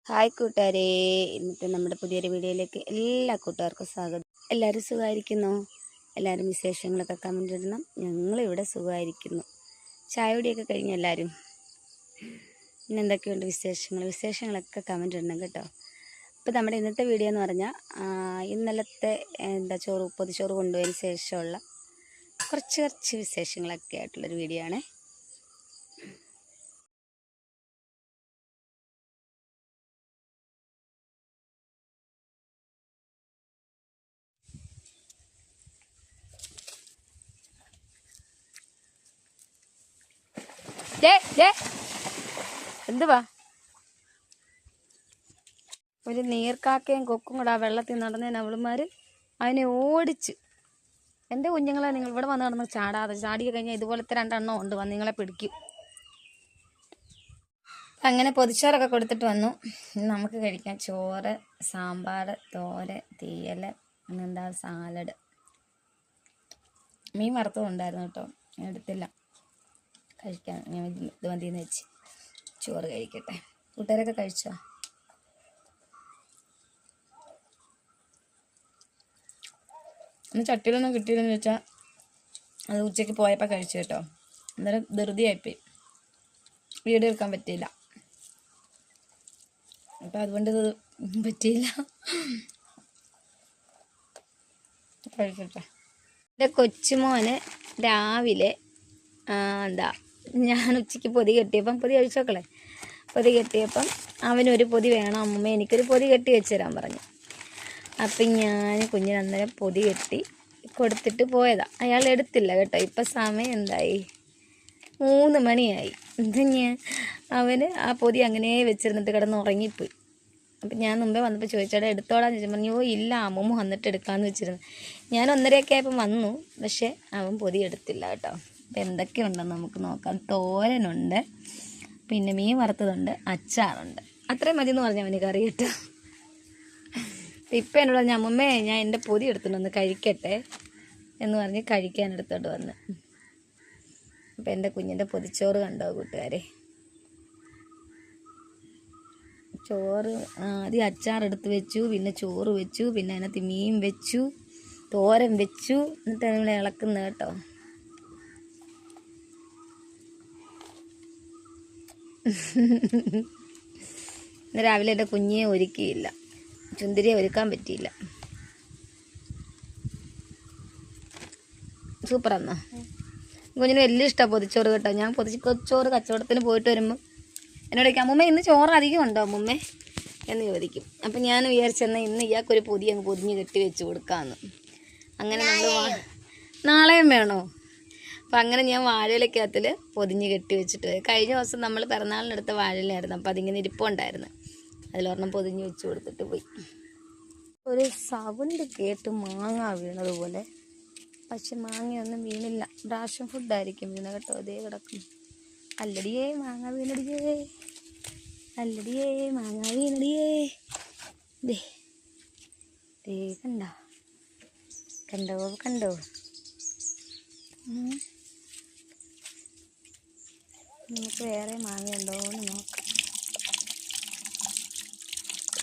Hi കൂട്ടുകാരെ, ഇന്നത്തെ നമ്മുടെ പുതിയൊരു വീഡിയോയിലേക്ക് എല്ലാ കൂട്ടുകാർക്കും സ്വാഗതം. എല്ലാവരും സുഖമായിരിക്കുന്നു? എല്ലാവരും വിശേഷങ്ങളൊക്കെ കമൻ്റ് ഇടണം. ഞങ്ങളിവിടെ സുഖമായിരിക്കുന്നു. ചായ കുടിയൊക്കെ കഴിഞ്ഞു എല്ലാവരും. പിന്നെ എന്തൊക്കെയുണ്ട് വിശേഷങ്ങളൊക്കെ കമൻ്റ് ഇടണം കേട്ടോ. അപ്പോൾ നമ്മുടെ ഇന്നത്തെ വീഡിയോ എന്ന് പറഞ്ഞാൽ ഇന്നലത്തെ പൊതിച്ചോറ് കൊണ്ടുപോയതിന് ശേഷമുള്ള കുറച്ച് വിശേഷങ്ങളൊക്കെ ആയിട്ടുള്ളൊരു വീഡിയോ ആണ്. എന്തുവാ ഒരു നീർക്കാക്കയും കൊക്കും കൂടെ ആ വെള്ളത്തിൽ നടന്നതിന് അവളുമാർ അതിനെ ഓടിച്ച്. എൻ്റെ കുഞ്ഞുങ്ങളെ നിങ്ങൾ ഇവിടെ വന്ന് നടന്ന് ചാടി കഴിഞ്ഞാൽ ഇതുപോലത്തെ 2 എണ്ണം ഉണ്ട്, വന്ന് നിങ്ങളെ പിടിക്കും. അങ്ങനെ പൊതിച്ചോറൊക്കെ കൊടുത്തിട്ട് വന്നു. നമുക്ക് കഴിക്കാം ചോറ്, സാമ്പാർ, തോരൻ, തീയൽ, പിന്നെന്താ സാലഡ്, മീൻ വറുത്തതും ഉണ്ടായിരുന്നു കേട്ടോ, എടുത്തില്ല. കഴിക്കാൻ ഞാൻ ഇത് മതിയെന്ന് വെച്ച് ചോറ് കഴിക്കട്ടെ. കൂട്ടുകാരൊക്കെ കഴിച്ചോ? ചട്ടിയിലൊന്നും കിട്ടിയില്ലെന്ന് വെച്ചാൽ അത് ഉച്ചയ്ക്ക് പോയപ്പോൾ കഴിച്ചു കേട്ടോ. അന്നേരം ധൃതിയായിപ്പോയി, വീഡിയോ എടുക്കാൻ പറ്റിയില്ല. അപ്പം അതുകൊണ്ട് ഇത് പറ്റിയില്ല. കഴിക്കട്ടെ. എൻ്റെ കൊച്ചുമോന് രാവിലെ ഞാൻ ഉച്ചയ്ക്ക് പൊതി കെട്ടിയപ്പം, പൊതി കഴിച്ചോക്കളെ, പൊതി കെട്ടിയപ്പം അവനൊരു പൊതി വേണം അമ്മ, എനിക്കൊരു പൊതി കെട്ടി വെച്ച് തരാൻ പറഞ്ഞു. അപ്പം ഞാൻ കുഞ്ഞിന് അന്നേരം പൊതി കെട്ടി കൊടുത്തിട്ട് പോയതാ. അയാൾ എടുത്തില്ല കേട്ടോ. ഇപ്പം സമയം എന്തായി? 3 മണിയായി. അവന് ആ പൊതി അങ്ങനെ വെച്ചിരുന്നിട്ട് കിടന്ന് ഉറങ്ങിപ്പോയി. അപ്പം ഞാൻ മുമ്പേ വന്നപ്പോൾ ചോദിച്ചോടെ എടുത്തോളാന്ന് ചോദിച്ചു. പറഞ്ഞു ഇല്ല, അമ്മൂമ്മ വന്നിട്ട് എടുക്കാമെന്ന് വെച്ചിരുന്നു. ഞാൻ 1:30 ആയപ്പോൾ വന്നു, പക്ഷേ അവൻ പൊതി എടുത്തില്ല കേട്ടോ. അപ്പം എന്തൊക്കെയുണ്ടെന്ന് നമുക്ക് നോക്കാം. തോരനുണ്ട്, പിന്നെ മീൻ വറുത്തതുണ്ട്, അച്ചാറുണ്ട്. അത്രയും മതി എന്ന് പറഞ്ഞു അവന് കറി കേട്ടോ. ഇപ്പം എന്നോട് പറഞ്ഞു അമ്മമ്മേ ഞാൻ എൻ്റെ പൊതി എടുത്തിട്ടൊന്ന് കഴിക്കട്ടെ എന്ന് പറഞ്ഞ് കഴിക്കാൻ എടുത്തോട്ട് വന്ന്. അപ്പം എൻ്റെ കുഞ്ഞിൻ്റെ പൊതിച്ചോറ് കണ്ടോ കൂട്ടുകാരെ? ചോറ് ആദ്യം അച്ചാറെടുത്ത് വെച്ചു, പിന്നെ ചോറ് വെച്ചു, പിന്നെ അതിനകത്ത് മീൻ വെച്ചു, തോരൻ വെച്ചു, എന്നിട്ട് അതിനെ ഇളക്കുന്ന കേട്ടോ. ഇന്ന് രാവിലെ എൻ്റെ കുഞ്ഞിയെ ഒരുക്കിയില്ല, ചുന്തിരിയെ ഒരുക്കാൻ പറ്റിയില്ല. സൂപ്പറാന്നോ? കുഞ്ഞിന് വലിയ ഇഷ്ടമാണ് പൊതിച്ചോറ് കേട്ടോ. ഞാൻ പൊതിച്ചോറ് കച്ചവടത്തിന് പോയിട്ട് വരുമ്പോൾ എന്നോട് ചോദിക്കും അമ്മൂമ്മ ഇന്ന് ചോറ് അധികം ഉണ്ടോ അമ്മൂമ്മേ എന്ന് ചോദിക്കും. അപ്പം ഞാൻ വിചാരിച്ചെന്നാൽ ഇന്ന് ഇയാൾക്കൊരു പൊതി അങ്ങ് പൊതിഞ്ഞ് കെട്ടി വെച്ച് കൊടുക്കാമെന്ന്. അങ്ങനെ നമ്മൾ നാളെയും വേണോ? അപ്പം അങ്ങനെ ഞാൻ വാഴയിലക്കകത്തിൽ പൊതിഞ്ഞ് കെട്ടി വെച്ചിട്ട് പോയി. കഴിഞ്ഞ ദിവസം നമ്മൾ പിറന്നാളിനെടുത്ത വാഴയിലായിരുന്നു, അപ്പം അതിങ്ങനെ ഇരിപ്പുണ്ടായിരുന്നു. അതിലൊരെണ്ണം പൊതിഞ്ഞ് വെച്ച് കൊടുത്തിട്ട് പോയി. ഒരു സൗണ്ട് കേട്ട് മാങ്ങ വീണതുപോലെ, പക്ഷെ മാങ്ങയൊന്നും വീണില്ല. റാഷൻ ഫുഡായിരിക്കും വീണ കേട്ടോ. അതേ കിടക്കും. അല്ലടിയേ മാങ്ങ വീണടിയേ, അല്ലടിയേ മാങ്ങ വീണടിയേ. ദേ കണ്ടോ കണ്ടോ കണ്ടോ? നമുക്ക് വേറെ മാങ്ങ ഉണ്ടോ എന്ന് നോക്കാം.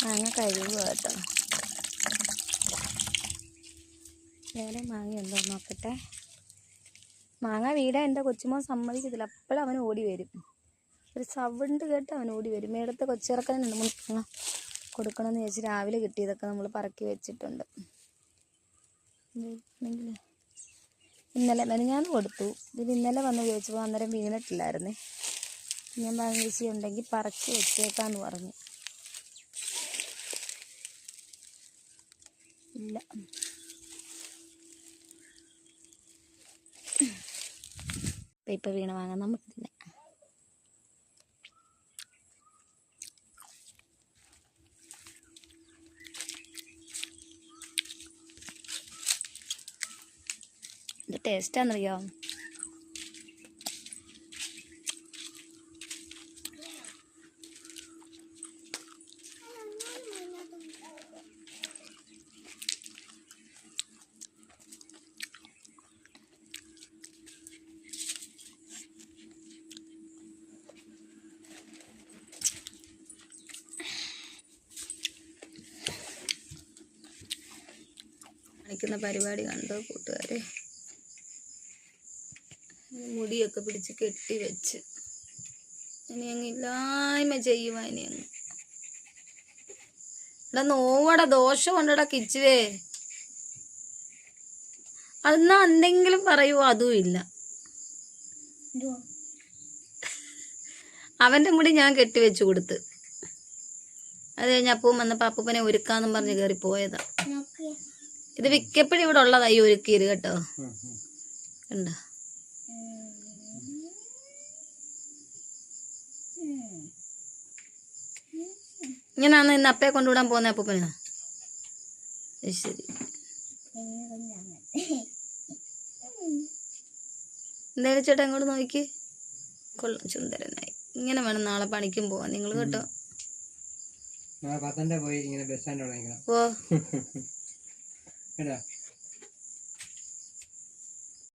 മാങ്ങ കഴുകുക കേട്ടോ. വേറെ മാങ്ങ ഉണ്ടോ നോക്കട്ടെ. മാങ്ങ വീടാൻ എൻ്റെ കൊച്ചുമോൻ സമ്മതിക്കത്തില്ല. അപ്പോഴും അവൻ ഓടി വരും. ഒരു സൗണ്ട് കേട്ട് അവൻ ഓടി വരും. മേടത്തെ കൊച്ചിറക്കനുണ്ട്, മുള കൊടുക്കണമെന്ന് ചോദിച്ച് രാവിലെ കിട്ടിയതൊക്കെ നമ്മൾ പറക്കി വെച്ചിട്ടുണ്ട്. ഇന്നലെ മെനഞ്ഞാന്ന് കൊടുത്തു. ഇത് ഇന്നലെ വന്ന് ചോദിച്ചപ്പോൾ അന്നേരം വീണിട്ടില്ലായിരുന്നേ. ഞാൻ പറഞ്ഞു ചേച്ചി ഉണ്ടെങ്കിൽ പറക്കി വെച്ചേക്കാന്ന് പറഞ്ഞു. ഇല്ല, ഇപ്പം വീണ വാങ്ങാൻ നമുക്ക് തന്നെ. ഇത് ടേസ്റ്റാണെന്നറിയോ? കാണിക്കുന്ന പരിപാടി കണ്ടോ കൂട്ടുകാരെ? മുടിയൊക്കെ പിടിച്ച് കെട്ടി വെച്ച് ഇനി അങ്ങ് ഇല്ലായ്മ ചെയ്യുവാ. ഇനി അങ്ങ് ഇവിടെ നോവട ദോഷം ഉണ്ടടാ കിച്ചുവേ. അതെന്നാ എന്തെങ്കിലും പറയുവോ? അതും ഇല്ല. അവൻ്റെ മുടി ഞാൻ കെട്ടിവെച്ച് കൊടുത്ത്. അത് കഴിഞ്ഞ് അപ്പവും വന്നപ്പോൾ അപ്പൂപ്പനെ ഒരുക്കാന്നും പറഞ്ഞ് കയറി പോയതാ. ഇത് വിക്കപ്പഴി ഇവിടെ ഉള്ളതാ ഈ ഒരുക്കിയത് കേട്ടോ. കണ്ടോ? ഇങ്ങനാന്ന് ഇന്ന് അപ്പയെ കൊണ്ടുവിടാൻ പോകുന്ന അപ്പൂപ്പനാ. ശരി, എന്തായാലും ചേട്ടാ ഇങ്ങോട്ട് നോക്കി. കൊള്ളാം, സുന്ദരനായി. ഇങ്ങനെ വേണം നാളെ പണിക്കും പോവാൻ നിങ്ങൾ കേട്ടോ. പോയി ഇങ്ങനെ ബസ് സ്റ്റാൻഡ് ഓ കേട്ടോ.